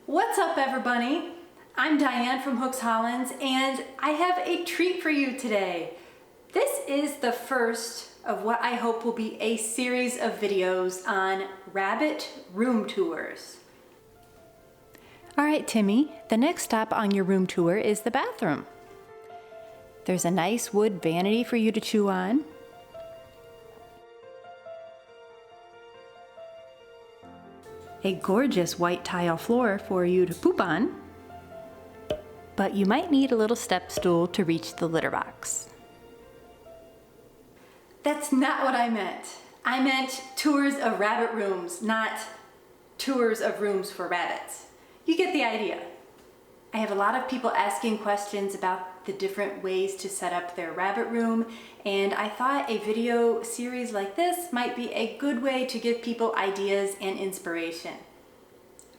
What's up, everybody? I'm Diane from Hooks Hollins, and I have a treat for you today. This is the first of what I hope will be a series of videos on rabbit room tours. All right, Timmy, the next stop on your room tour is the bathroom. There's a nice wood vanity for you to chew on. A gorgeous white tile floor for you to poop on. But you might need a little step stool to reach the litter box. That's not what I meant. I meant tours of rabbit rooms, not tours of rooms for rabbits. You get the idea. I have a lot of people asking questions about the different ways to set up their rabbit room, and I thought a video series like this might be a good way to give people ideas and inspiration.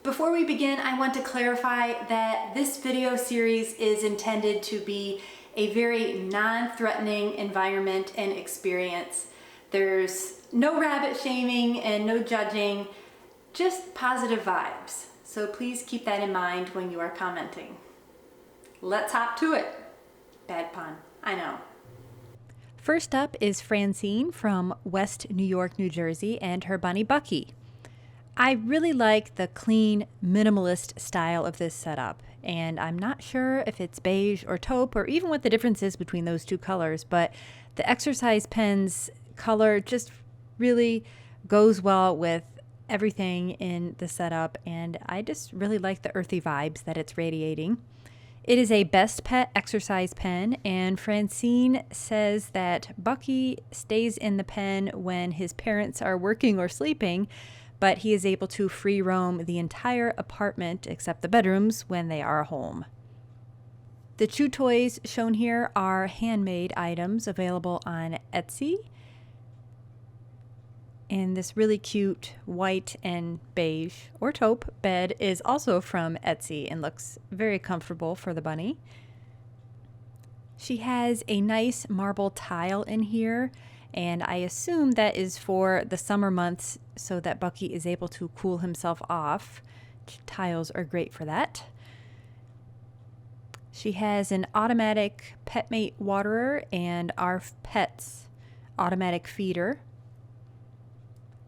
Before we begin, I want to clarify that this video series is intended to be a very non-threatening environment and experience. There's no rabbit shaming and no judging, just positive vibes. So please keep that in mind when you are commenting. Let's hop to it. Bad pun, I know. First up is Francine from West New York, New Jersey, and her bunny Bucky. I really like the clean, minimalist style of this setup, and I'm not sure if it's beige or taupe or even what the difference is between those two colors, but the exercise pen's color just really goes well with everything in the setup, and I just really like the earthy vibes that it's radiating. It is a Best Pet exercise pen, and Francine says that Bucky stays in the pen when his parents are working or sleeping, but he is able to free roam the entire apartment except the bedrooms when they are home. The chew toys shown here are handmade items available on Etsy. And this really cute white and beige or taupe bed is also from Etsy and looks very comfortable for the bunny. She has a nice marble tile in here, and I assume that is for the summer months so that Bucky is able to cool himself off. Tiles are great for that. She has an automatic PetMate waterer and our Pets automatic feeder.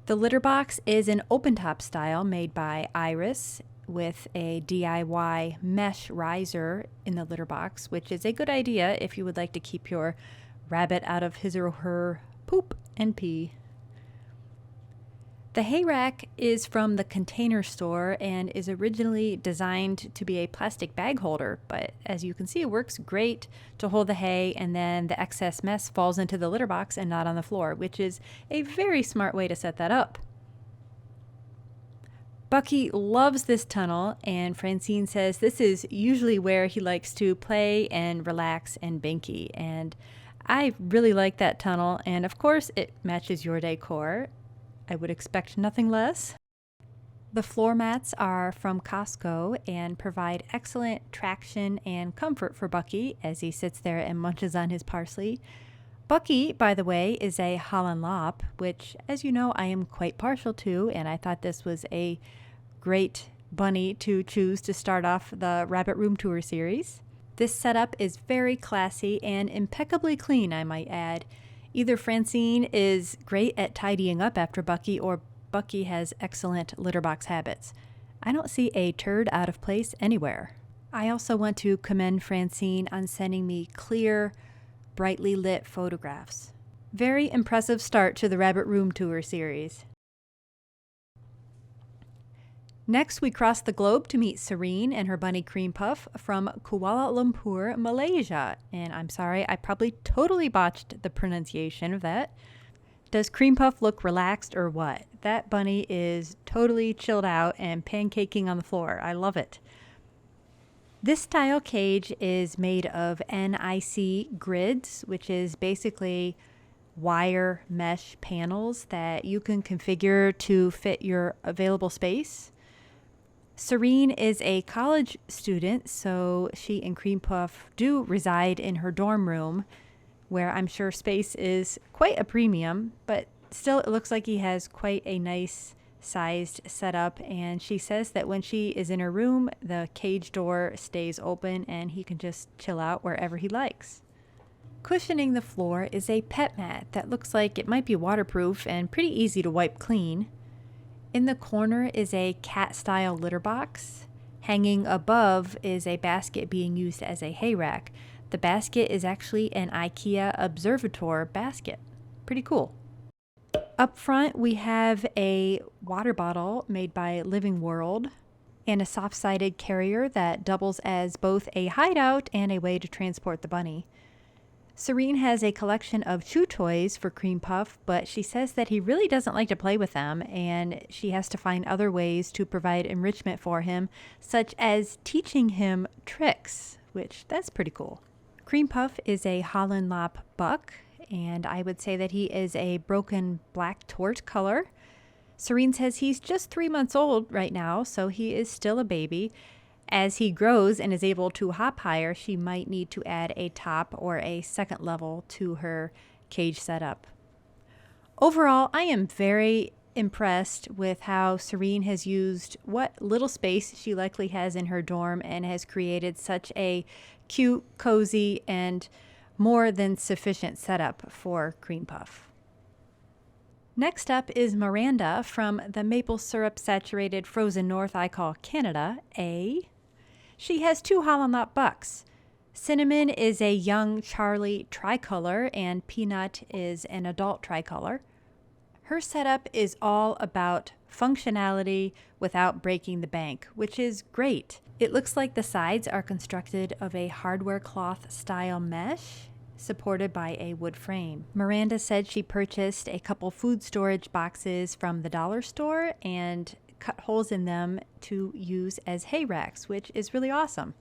The litter box is an open-top style made by Iris with a DIY mesh riser in the litter box, which is a good idea if you would like to keep your rabbit out of his or her poop and pee. The hay rack is from the Container Store and is originally designed to be a plastic bag holder, but as you can see, it works great to hold the hay, and then the excess mess falls into the litter box and not on the floor, which is a very smart way to set that up. Bucky loves this tunnel, and Francine says this is usually where he likes to play and relax and binky, and I really like that tunnel, and of course it matches your decor. I would expect nothing less. The floor mats are from Costco and provide excellent traction and comfort for Bucky as he sits there and munches on his parsley. Bucky, by the way, is a Holland Lop, which, as you know, I am quite partial to, and I thought this was a great bunny to choose to start off the Rabbit Room Tour series. This setup is very classy and impeccably clean, I might add. Either Francine is great at tidying up after Bucky, or Bucky has excellent litter box habits. I don't see a turd out of place anywhere. I also want to commend Francine on sending me clear, brightly lit photographs. Very impressive start to the Rabbit Room Tour series. Next, we cross the globe to meet Serene and her bunny Creampuff from Kuala Lumpur, Malaysia. And I'm sorry, I probably totally botched the pronunciation of that. Does Creampuff look relaxed or what? That bunny is totally chilled out and pancaking on the floor. I love it. This style cage is made of NIC grids, which is basically wire mesh panels that you can configure to fit your available space. Serene is a college student, so she and Creampuff do reside in her dorm room, where I'm sure space is quite a premium, but still it looks like he has quite a nice sized setup, and she says that when she is in her room, the cage door stays open and he can just chill out wherever he likes. Cushioning the floor is a pet mat that looks like it might be waterproof and pretty easy to wipe clean. In the corner is a cat-style litter box. Hanging above is a basket being used as a hay rack. The basket is actually an Ikea observator basket. Pretty cool. Up front, we have a water bottle made by Living World and a soft-sided carrier that doubles as both a hideout and a way to transport the bunny. Serene has a collection of chew toys for Creampuff, but she says that he really doesn't like to play with them, and she has to find other ways to provide enrichment for him, such as teaching him tricks, which that's pretty cool. Creampuff is a Holland Lop buck, and I would say that he is a broken black tort color. Serene says he's just 3 months old right now, so he is still a baby. As he grows and is able to hop higher, she might need to add a top or a second level to her cage setup. Overall, I am very impressed with how Serene has used what little space she likely has in her dorm and has created such a cute, cozy, and more than sufficient setup for Creampuff. Next up is Miranda from the maple syrup saturated frozen north I call Canada, She has 2 Holland Lop bucks. Cinnamon is a young Charlie tricolor and Peanut is an adult tricolor. Her setup is all about functionality without breaking the bank, which is great. It looks like the sides are constructed of a hardware cloth style mesh supported by a wood frame. Miranda said she purchased a couple food storage boxes from the dollar store and cut holes in them to use as hay racks, which is really awesome.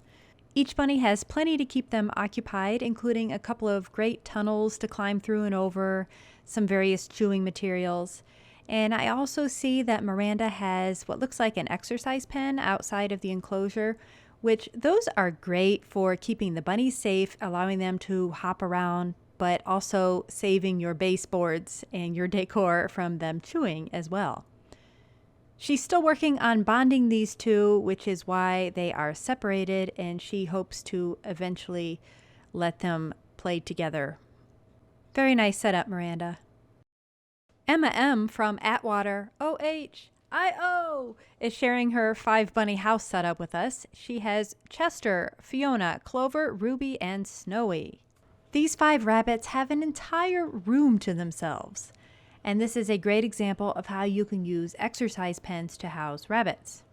Each bunny has plenty to keep them occupied, including a couple of great tunnels to climb through and over, some various chewing materials. And I also see that Miranda has what looks like an exercise pen outside of the enclosure, which those are great for keeping the bunnies safe, allowing them to hop around, but also saving your baseboards and your decor from them chewing as well. She's still working on bonding these two, which is why they are separated, and she hopes to eventually let them play together. Very nice setup, Miranda. Emma M. from Atwater, OHIO, is sharing her 5-bunny house setup with us. She has Chester, Fiona, Clover, Ruby, and Snowy. These 5 rabbits have an entire room to themselves. And this is a great example of how you can use exercise pens to house rabbits.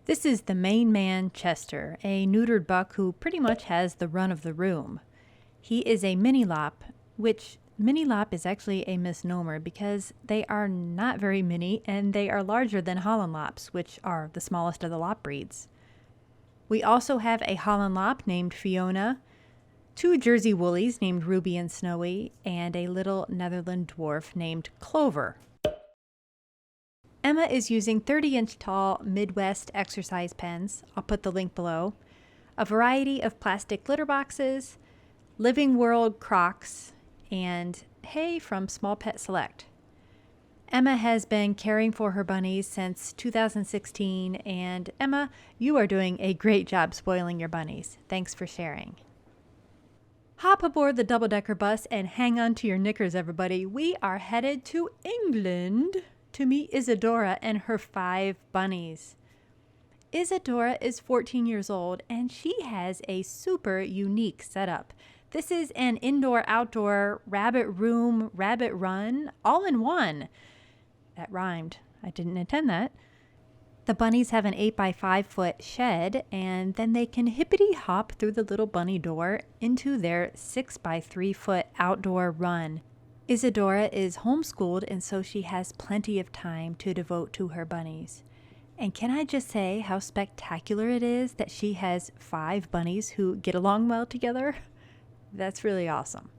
This is the main man, Chester, a neutered buck who pretty much has the run of the room. He is a mini lop, which mini lop is actually a misnomer because they are not very mini and they are larger than Holland Lops, which are the smallest of the lop breeds. We also have a Holland Lop named Fiona, 2 Jersey Woolies named Ruby and Snowy, and a little Netherland dwarf named Clover. Emma is using 30-inch tall Midwest exercise pens, I'll put the link below, a variety of plastic litter boxes, Living World Crocs, and hay from Small Pet Select. Emma has been caring for her bunnies since 2016, and Emma, you are doing a great job spoiling your bunnies. Thanks for sharing. Hop aboard the double-decker bus and hang on to your knickers, everybody. We are headed to England to meet Isadora and her 5 bunnies. Isadora is 14 years old and she has a super unique setup. This is an indoor-outdoor rabbit room, rabbit run, all in one. That rhymed. I didn't intend that. The bunnies have an 8x5 foot shed, and then they can hippity hop through the little bunny door into their 6x3 foot outdoor run. Isadora is homeschooled, and so she has plenty of time to devote to her bunnies. And can I just say how spectacular it is that she has 5 bunnies who get along well together? That's really awesome.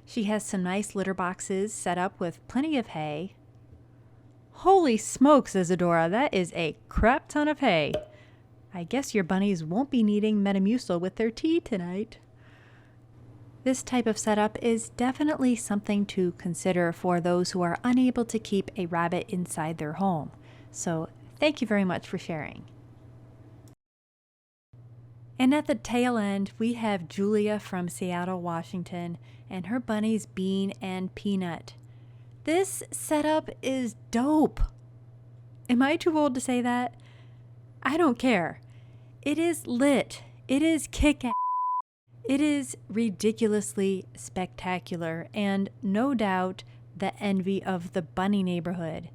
She has some nice litter boxes set up with plenty of hay. Holy smokes, Isadora, that is a crap ton of hay. I guess your bunnies won't be needing Metamucil with their tea tonight. This type of setup is definitely something to consider for those who are unable to keep a rabbit inside their home. So thank you very much for sharing. And at the tail end, we have Julia from Seattle, Washington, and her bunnies Bean and Peanut. This setup is dope. Am I too old to say that? I don't care. It is lit. It is kick-ass. It is ridiculously spectacular and no doubt the envy of the bunny neighborhood.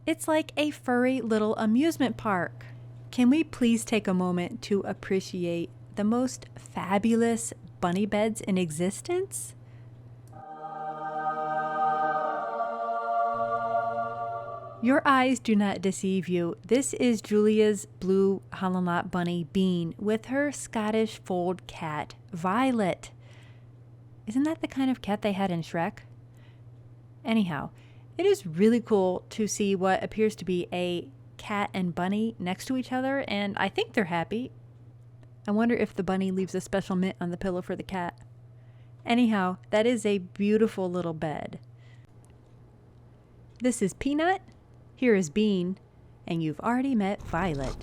It's like a furry little amusement park. Can we please take a moment to appreciate the most fabulous bunny beds in existence? Your eyes do not deceive you. This is Julia's blue Holland Lot bunny Bean with her Scottish fold cat Violet. Isn't that the kind of cat they had in Shrek? Anyhow, it is really cool to see what appears to be a cat and bunny next to each other, and I think they're happy. I wonder if the bunny leaves a special mitt on the pillow for the cat. Anyhow, that is a beautiful little bed. This is Peanut. Here is Bean, and you've already met Violet.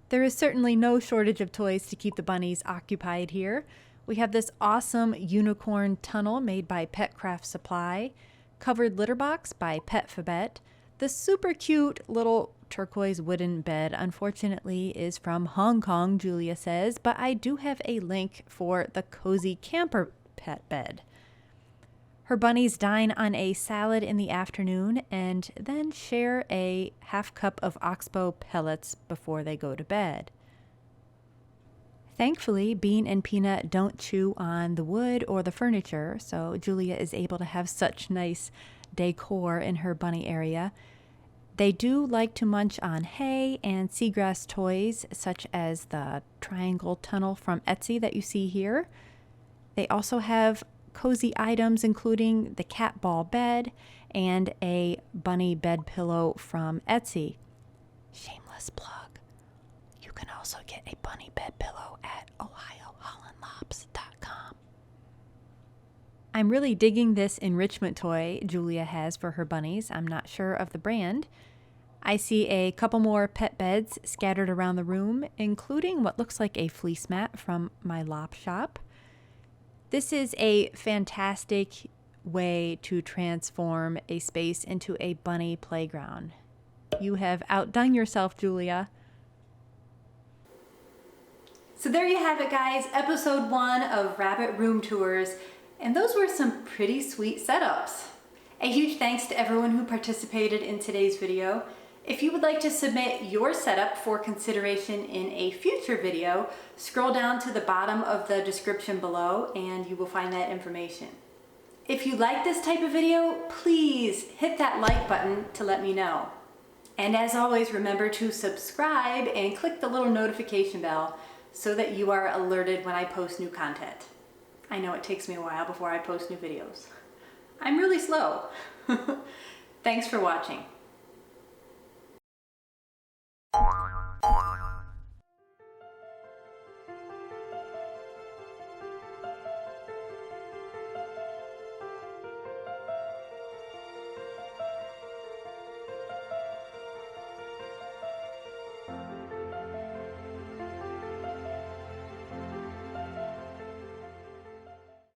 There is certainly no shortage of toys to keep the bunnies occupied here. We have this awesome unicorn tunnel made by Pet Craft Supply, covered litter box by Pet Fabet. The super cute little turquoise wooden bed, unfortunately, is from Hong Kong, Julia says, but I do have a link for the cozy camper pet bed. Her bunnies dine on a salad in the afternoon and then share a half cup of oxbow pellets before they go to bed. Thankfully, Bean and Peanut don't chew on the wood or the furniture, so Julia is able to have such nice decor in her bunny area. They do like to munch on hay and seagrass toys, such as the triangle tunnel from Etsy that you see here. They also have cozy items including the cat ball bed and a bunny bed pillow from Etsy. Shameless plug. You can also get a bunny bed pillow at ohiohollandlops.com. I'm really digging this enrichment toy Julia has for her bunnies. I'm not sure of the brand. I see a couple more pet beds scattered around the room, including what looks like a fleece mat from my lop shop. This is a fantastic way to transform a space into a bunny playground. You have outdone yourself, Julia. So there you have it, guys. Episode 1 of Rabbit Room Tours. And those were some pretty sweet setups. A huge thanks to everyone who participated in today's video. If you would like to submit your setup for consideration in a future video, scroll down to the bottom of the description below and you will find that information. If you like this type of video, please hit that like button to let me know. And as always, remember to subscribe and click the little notification bell so that you are alerted when I post new content. I know it takes me a while before I post new videos. I'm really slow. Thanks for watching.